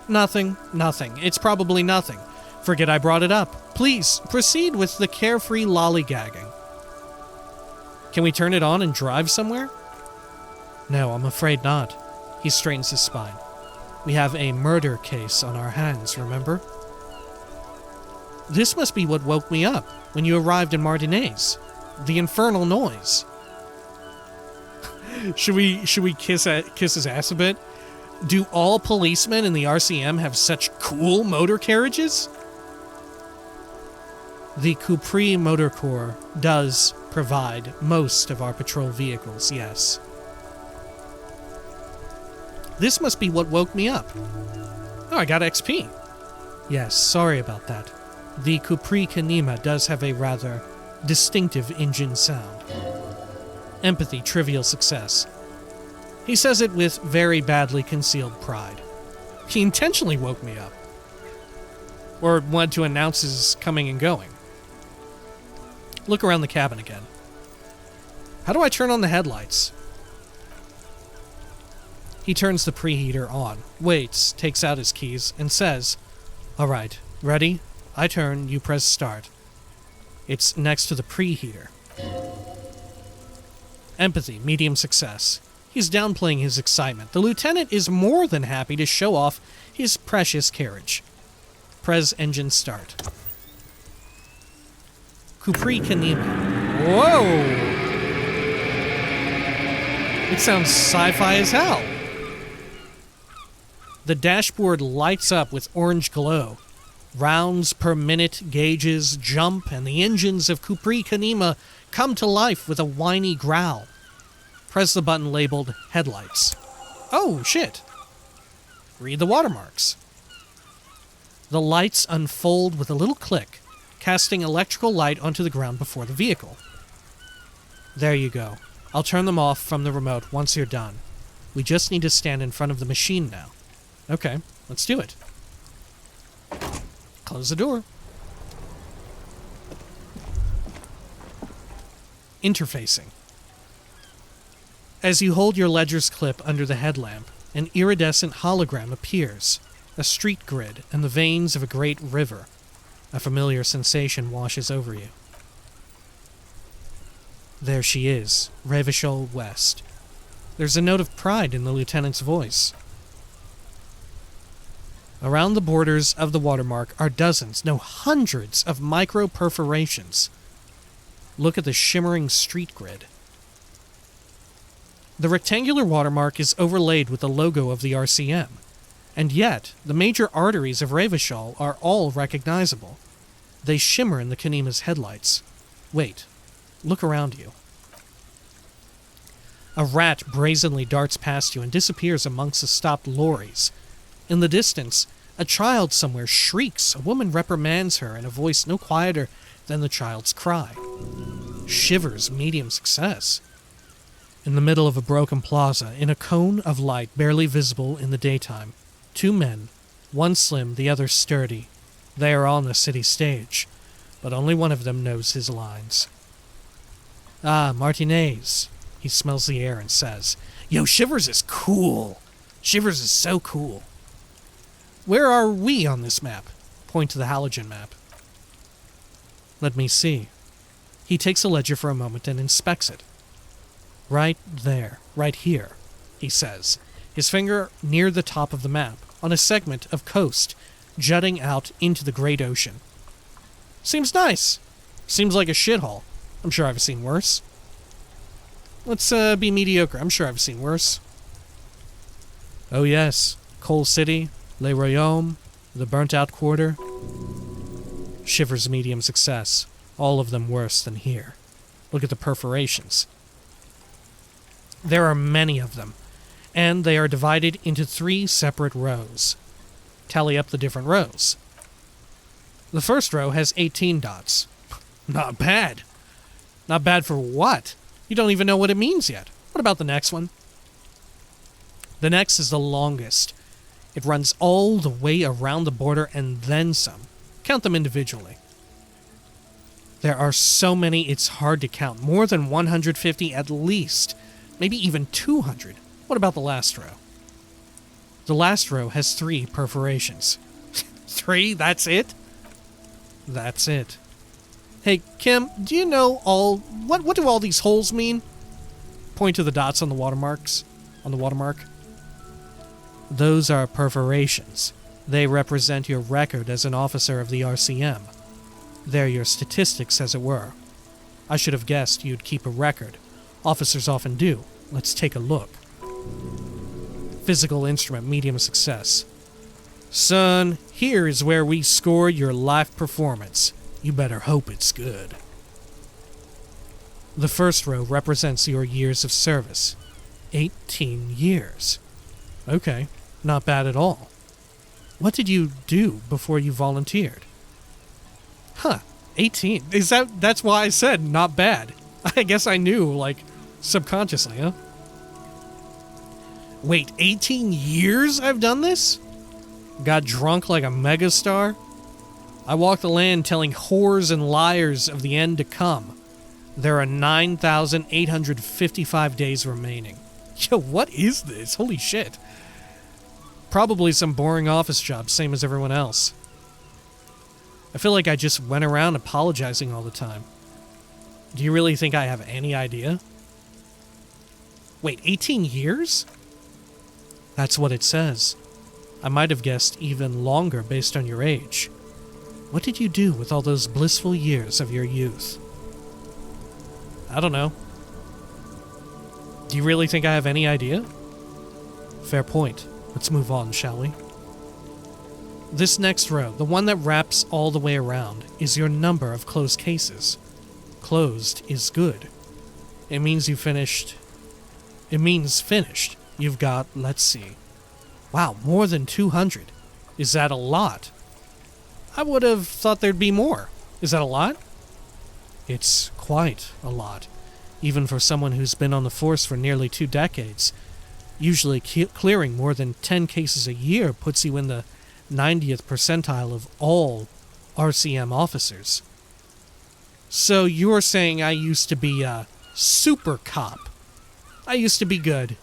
Nothing. It's probably nothing. Forget I brought it up. Please, proceed with the carefree lollygagging. Can we turn it on and drive somewhere? No, I'm afraid not. He straightens his spine. We have a murder case on our hands, remember? This must be what woke me up. when you arrived in Martinez. The infernal noise. Should we kiss his ass a bit? Do all policemen in the RCM have such cool motor carriages? The Capri Motor Corps does provide most of our patrol vehicles, yes. This must be what woke me up. Oh, I got XP. Yes, sorry about that. The Capri Kanima does have a rather distinctive engine sound. Empathy, trivial success. He says it with very badly concealed pride. He intentionally woke me up. Or wanted to announce his coming and going. Look around the cabin again. How do I turn on the headlights? He turns the preheater on, waits, takes out his keys, and says, "All right, ready? I turn, you press start." It's next to the preheater. Empathy, medium success. He's downplaying his excitement. The lieutenant is more than happy to show off his precious carriage. Press engine start. Capri Kanima. Whoa! It sounds sci-fi as hell. The dashboard lights up with orange glow. Rounds per minute gauges jump, and the engines of Capri Kanima come to life with a whiny growl. Press the button labeled Headlights. Oh, shit. Read the watermarks. The lights unfold with a little click, casting electrical light onto the ground before the vehicle. There you go. I'll turn them off from the remote once you're done. We just need to stand in front of the machine now. Okay, let's do it. Close the door. Interfacing. As you hold your ledger's clip under the headlamp, an iridescent hologram appears, a street grid and the veins of a great river. A familiar sensation washes over you. There she is, Revachol West. There's a note of pride in the lieutenant's voice. Around the borders of the watermark are dozens, no hundreds, of micro-perforations. Look at the shimmering street grid. The rectangular watermark is overlaid with the logo of the RCM, and yet the major arteries of Revachol are all recognizable. They shimmer in the Kanima's headlights. Wait, look around you. A rat brazenly darts past you and disappears amongst the stopped lorries. In the distance, a child somewhere shrieks. A woman reprimands her in a voice no quieter than the child's cry. Shivers, medium success. In the middle of a broken plaza, in a cone of light barely visible in the daytime, two men, one slim, the other sturdy. They are on the city stage, but only one of them knows his lines. "Ah, Martinez." He smells the air and says, "Yo, Shivers is cool. Shivers is so cool." "Where are we on this map?" Point to the halogen map. Let me see. He takes a ledger for a moment and inspects it. "Right there, right here," he says, his finger near the top of the map, on a segment of coast jutting out into the great ocean. Seems nice. Seems like a shithole. I'm sure I've seen worse. Let's be mediocre. I'm sure I've seen worse. Oh yes, Coal City, Le Royaume, the burnt-out quarter. Shivers, medium success. All of them worse than here. Look at the perforations. There are many of them, and they are divided into 3 separate rows. Tally up the different rows. The first row has 18 dots. Not bad. Not bad for what? You don't even know what it means yet. What about the next one? The next is the longest. It runs all the way around the border and then some. Count them individually. There are so many it's hard to count. More than 150 at least. Maybe even 200. What about the last row? The last row has 3 perforations. 3? That's it? That's it. Hey, Kim, do you know what do all these holes mean? Point to the dots on the watermarks. On the watermark. Those are perforations. They represent your record as an officer of the RCM. They're your statistics, as it were. I should have guessed you'd keep a record. Officers often do. Let's take a look. Physical instrument, medium success. Son, here is where we score your life performance. You better hope it's good. The first row represents your years of service. 18 years. Okay, not bad at all. What did you do before you volunteered? 18. That's why I said not bad. I guess I knew, subconsciously, huh? Wait, 18 years I've done this? Got drunk like a megastar? I walk the land telling whores and liars of the end to come. There are 9,855 days remaining. Yo, what is this? Holy shit. Probably some boring office job, same as everyone else. I feel like I just went around apologizing all the time. Do you really think I have any idea? Wait, 18 years? That's what it says. I might have guessed even longer based on your age. What did you do with all those blissful years of your youth? I don't know. Do you really think I have any idea? Fair point. Let's move on, shall we? This next row, the one that wraps all the way around, is your number of closed cases. Closed is good. It means you finished. It means finished. You've got, let's see. Wow, more than 200. Is that a lot? I would have thought there'd be more. Is that a lot? It's quite a lot, even for someone who's been on the force for nearly 2 decades. Usually clearing more than 10 cases a year puts you in the 90th percentile of all RCM officers. So you're saying I used to be a super cop. I used to be good.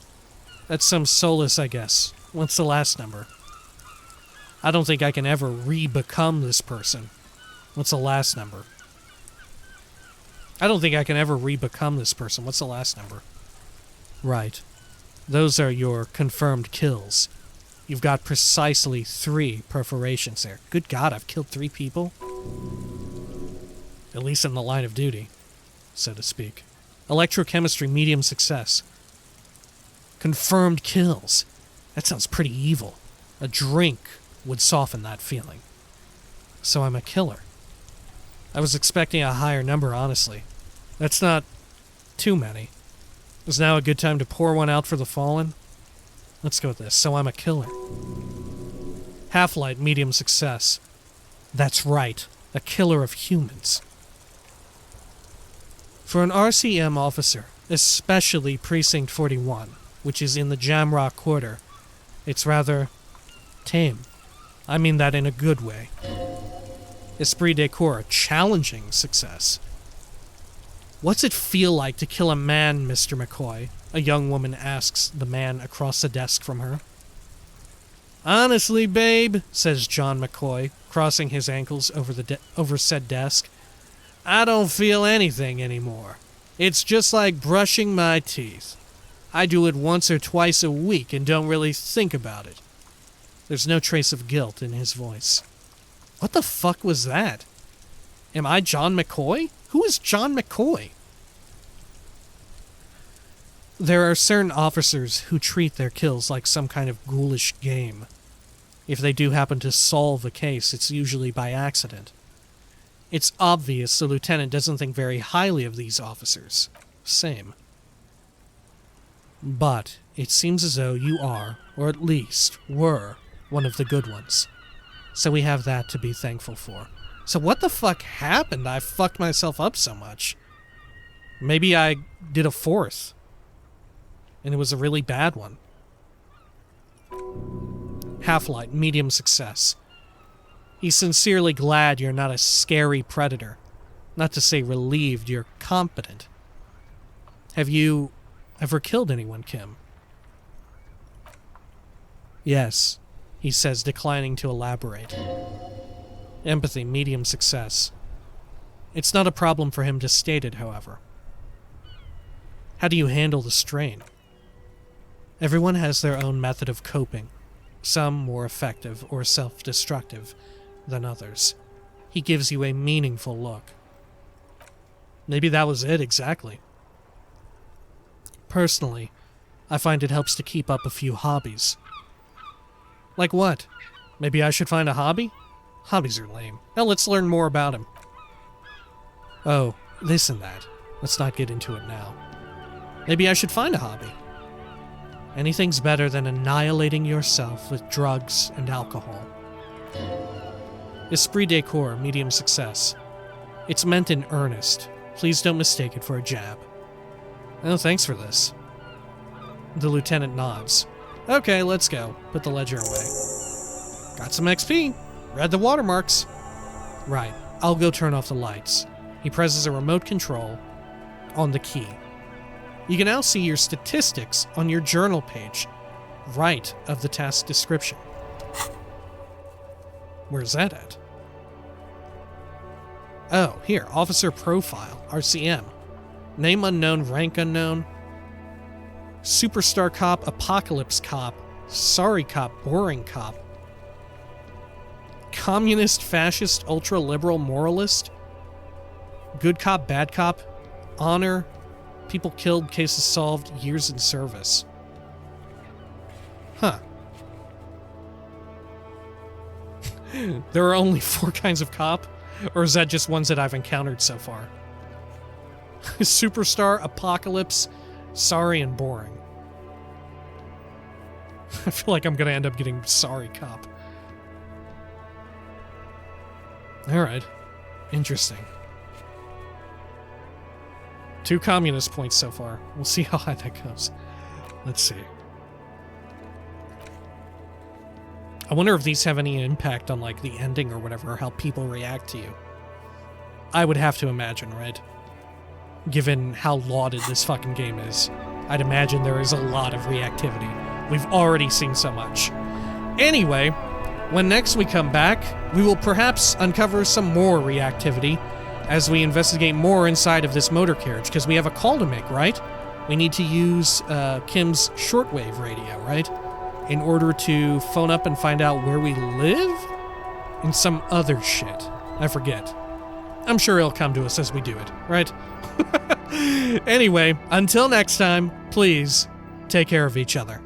That's some solace, I guess. What's the last number? I don't think I can ever re-become this person. What's the last number? I don't think I can ever re-become this person. What's the last number? Right. Those are your confirmed kills. You've got precisely 3 perforations there. Good God, I've killed 3 people? At least in the line of duty, so to speak. Electrochemistry, medium success. Confirmed kills. That sounds pretty evil. A drink would soften that feeling. So I'm a killer. I was expecting a higher number, honestly. That's not too many. Is now a good time to pour one out for the fallen? Let's go with this. So I'm a killer. Half-light, medium success. That's right. A killer of humans. For an RCM officer, especially Precinct 41, which is in the Jamrock Quarter, it's rather tame. I mean that in a good way. Esprit de corps, challenging success. What's it feel like to kill a man, Mr. McCoy? A young woman asks the man across the desk from her. Honestly, babe, says John McCoy, crossing his ankles over said desk, I don't feel anything anymore. It's just like brushing my teeth. I do it once or twice a week and don't really think about it. There's no trace of guilt in his voice. What the fuck was that? Am I John McCoy? Who is John McCoy? There are certain officers who treat their kills like some kind of ghoulish game. If they do happen to solve a case, it's usually by accident. It's obvious the lieutenant doesn't think very highly of these officers. Same. But it seems as though you are, or at least were, one of the good ones. So we have that to be thankful for. So what the fuck happened? I fucked myself up so much. Maybe I did a 4th. And it was a really bad one. Half-light, medium success. He's sincerely glad you're not a scary predator. Not to say relieved, you're competent. Have you ever killed anyone, Kim? Yes, he says, declining to elaborate. Empathy, medium success. It's not a problem for him to state it, however. How do you handle the strain? Everyone has their own method of coping, some more effective or self-destructive than others. He gives you a meaningful look. Maybe that was it exactly. Personally, I find it helps to keep up a few hobbies. Like what? Maybe I should find a hobby? Hobbies are lame. Now let's learn more about him. Oh, this and that. Let's not get into it now. Maybe I should find a hobby. Anything's better than annihilating yourself with drugs and alcohol. Esprit de corps, medium success. It's meant in earnest. Please don't mistake it for a jab. Oh, thanks for this. The lieutenant nods. Okay, let's go. Put the ledger away. Got some XP. Read the watermarks. Right, I'll go turn off the lights. He presses a remote control on the key. You can now see your statistics on your journal page, right of the task description. Where's that at? Oh, here, Officer Profile, RCM. Name unknown, rank unknown. Superstar Cop, Apocalypse Cop, Sorry Cop, Boring Cop. Communist, Fascist, Ultra-Liberal, Moralist. Good Cop, Bad Cop. Honor. People killed, cases solved, years in service. Huh. There are only 4 kinds of cop? Or is that just ones that I've encountered so far? Superstar, Apocalypse, Sorry, and Boring. I feel like I'm gonna end up getting Sorry Cop. Alright. Interesting. 2 communist points so far. We'll see how high that goes. Let's see. I wonder if these have any impact on, like, the ending or whatever, or how people react to you. I would have to imagine, right? Given how lauded this fucking game is. I'd imagine there is a lot of reactivity. We've already seen so much. Anyway, when next we come back, we will perhaps uncover some more reactivity as we investigate more inside of this motor carriage, because we have a call to make, right? We need to use Kim's shortwave radio, right? In order to phone up and find out where we live? And some other shit. I forget. I'm sure it'll come to us as we do it, right? Anyway, until next time, please take care of each other.